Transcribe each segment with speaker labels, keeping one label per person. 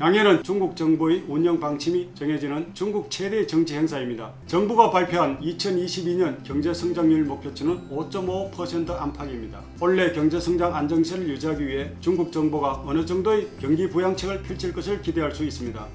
Speaker 1: 양해는 중국 정부의 운영 방침이 정해지는 중국 최대 정치 행사입니다. 정부가 발표한 2022년 경제성장률 목표치는 5.5% 안팎입니다. 올해 경제성장 안정세를 유지하기 위해 중국 정부가 어느 정도의 경기 부양책을 펼칠 것을 기대할 수 있습니다.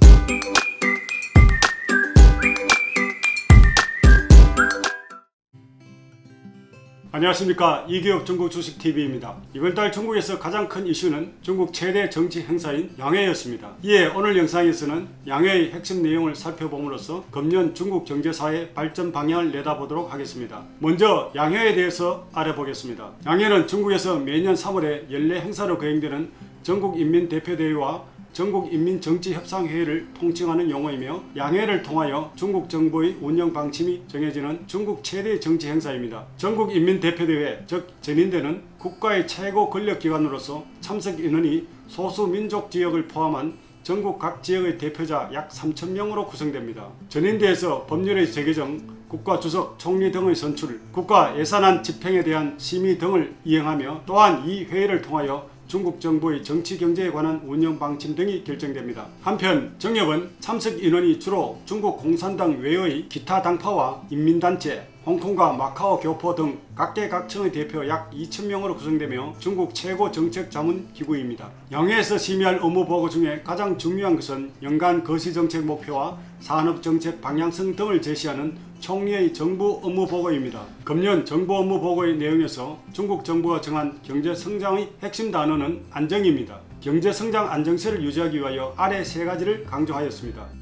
Speaker 1: 안녕하십니까. 이기업 중국 주식TV입니다. 이번달 중국에서 가장 큰 이슈는 중국 최대 정치 행사인 양회였습니다. 이에 오늘 영상에서는 양회의 핵심 내용을 살펴봄으로써 금년 중국 경제사의 발전 방향을 내다보도록 하겠습니다. 먼저 양회에 대해서 알아보겠습니다. 양회는 중국에서 매년 3월에 연례 행사로 거행되는 전국인민대표대회와 전국인민정치협상회의를 통칭하는 용어이며 양회를 통하여 중국 정부의 운영 방침이 정해지는 중국 최대 정치 행사입니다. 전국인민대표대회, 즉 전인대는 국가의 최고 권력기관으로서 참석 인원이 소수민족 지역을 포함한 전국 각 지역의 대표자 약 3,000명으로 구성됩니다. 전인대에서 법률의 재개정, 국가주석, 총리 등의 선출, 국가 예산안 집행에 대한 심의 등을 이행하며 또한 이 회의를 통하여 중국 정부의 정치 경제에 관한 운영 방침 등이 결정됩니다. 한편 정협은 참석 인원이 주로 중국 공산당 외의 기타 당파와 인민단체, 홍콩과 마카오 교포 등 각계각층의 대표 약 2,000명으로 구성되며 중국 최고 정책 자문 기구입니다. 양회에서 심의할 업무 보고 중에 가장 중요한 것은 연간 거시정책 목표와 산업정책 방향성 등을 제시하는 총리의 정부 업무 보고입니다. 금년 정부 업무 보고의 내용에서 중국 정부가 정한 경제성장의 핵심 단어는 안정입니다. 경제성장 안정세를 유지하기 위하여 아래 세 가지를 강조하였습니다.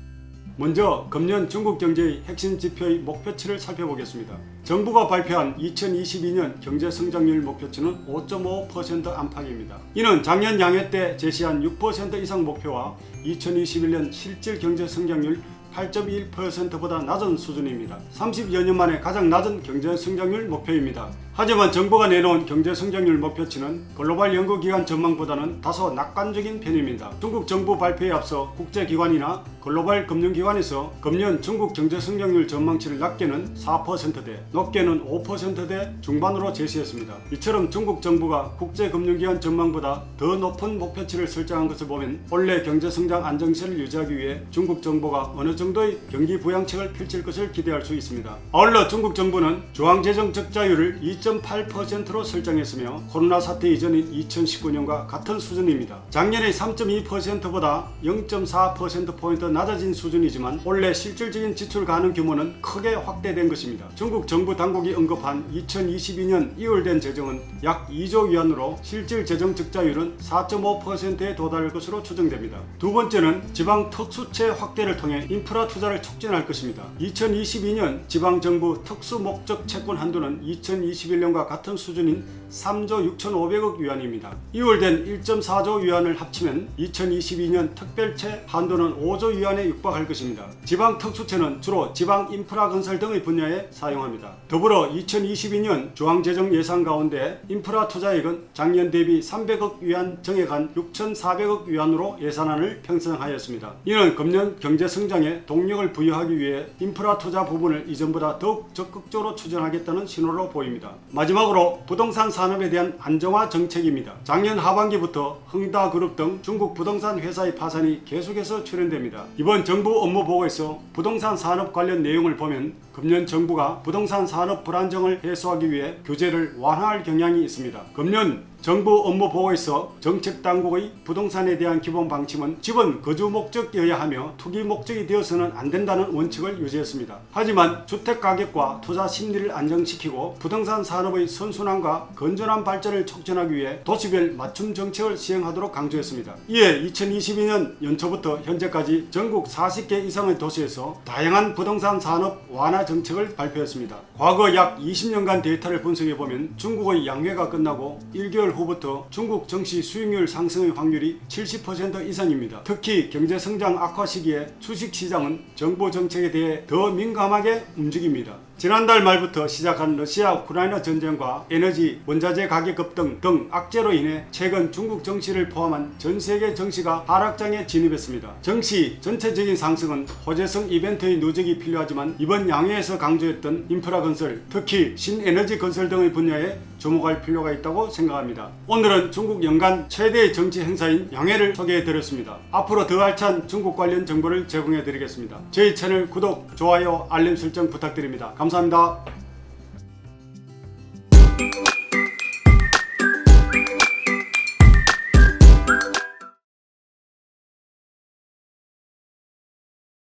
Speaker 1: 먼저 금년 중국 경제의 핵심 지표의 목표치를 살펴보겠습니다. 정부가 발표한 2022년 경제성장률 목표치는 5.5% 안팎입니다. 이는 작년 양회 때 제시한 6% 이상 목표와 2021년 실질 경제성장률 8.1%보다 낮은 수준입니다. 30여 년 만에 가장 낮은 경제성장률 목표입니다. 하지만 정부가 내놓은 경제성장률 목표치는 글로벌 연구기관 전망보다는 다소 낙관적인 편입니다. 중국 정부 발표에 앞서 국제기관이나 글로벌 금융기관에서 금년 중국 경제성장률 전망치를 낮게는 4%대, 높게는 5%대 중반으로 제시했습니다. 이처럼 중국 정부가 국제금융기관 전망보다 더 높은 목표치를 설정한 것을 보면 올해 경제성장 안정세를 유지하기 위해 중국 정부가 어느 정도의 경기 부양책을 펼칠 것을 기대할 수 있습니다. 아울러 중국 정부는 중앙재정 적자율을 2.8%로 설정했으며 코로나 사태 이전인 2019년과 같은 수준입니다. 작년의 3.2%보다 0.4%포인트 낮아진 수준이지만 올해 실질적인 지출 가능 규모는 크게 확대된 것입니다. 중국 정부 당국이 언급한 2022년 2월 된 재정은 약 2조 위안으로 실질 재정 적자율은 4.5%에 도달할 것으로 추정됩니다. 두 번째는 지방 특수채 확대를 통해 인프라 투자를 촉진할 것입니다. 2022년 지방정부 특수목적 채권 한도는 2021년과 같은 수준인 3조 6,500억 위안입니다. 2월 된 1.4조 위안을 합치면 2022년 특별채 한도는 5조 위안에 육박할 것입니다. 지방 특수채는 주로 지방 인프라 건설 등의 분야에 사용합니다. 더불어 2022년 중앙재정 예산 가운데 인프라 투자액은 작년 대비 300억 위안 정액한 6,400억 위안으로 예산안을 편성하였습니다. 이는 금년 경제 성장에 동력을 부여하기 위해 인프라 투자 부분을 이전보다 더욱 적극적으로 추진하겠다는 신호로 보입니다. 마지막으로 부동산 산업에 대한 안정화 정책입니다. 작년 하반기부터 흥다그룹 등 중국 부동산 회사의 파산이 계속해서 출현됩니다. 이번 정부 업무 보고에서 부동산 산업 관련 내용을 보면 금년 정부가 부동산 산업 불안정을 해소하기 위해 규제를 완화할 경향이 있습니다. 금년 정부 업무 보고에서 정책 당국의 부동산에 대한 기본 방침은 집은 거주 목적이어야 하며 투기 목적이 되어서는 안 된다는 원칙을 유지했습니다. 하지만 주택 가격과 투자 심리를 안정시키고 부동산 산업의 선순환과 건전한 발전을 촉진하기 위해 도시별 맞춤 정책을 시행하도록 강조했습니다. 이에 2022년 연초부터 현재까지 전국 40개 이상의 도시에서 다양한 부동산 산업 완화 정책을 발표했습니다. 과거 약 20년간 데이터를 분석해보면 중국의 양회가 끝나고 1개월 후부터 중국 정시 수익률 상승의 확률이 70% 이상입니다. 특히 경제성장 악화 시기에 주식시장은 정부 정책에 대해 더 민감하게 움직입니다. 지난달 말부터 시작한 러시아 우크라이나 전쟁과 에너지, 원자재 가격 급등 등 악재로 인해 최근 중국 정시를 포함한 전 세계 정시가 하락장에 진입했습니다. 정시 전체적인 상승은 호재성 이벤트의 누적이 필요하지만 이번 양회에서 강조했던 인프라 건설, 특히 신에너지 건설 등의 분야에 주목할 필요가 있다고 생각합니다. 합니다. 오늘은 중국 연간 최대 정치 행사인 양회를 소개해 드렸습니다. 앞으로 더 알찬 중국 관련 정보를 제공해 드리겠습니다. 저희 채널 구독, 좋아요, 알림 설정 부탁드립니다. 감사합니다.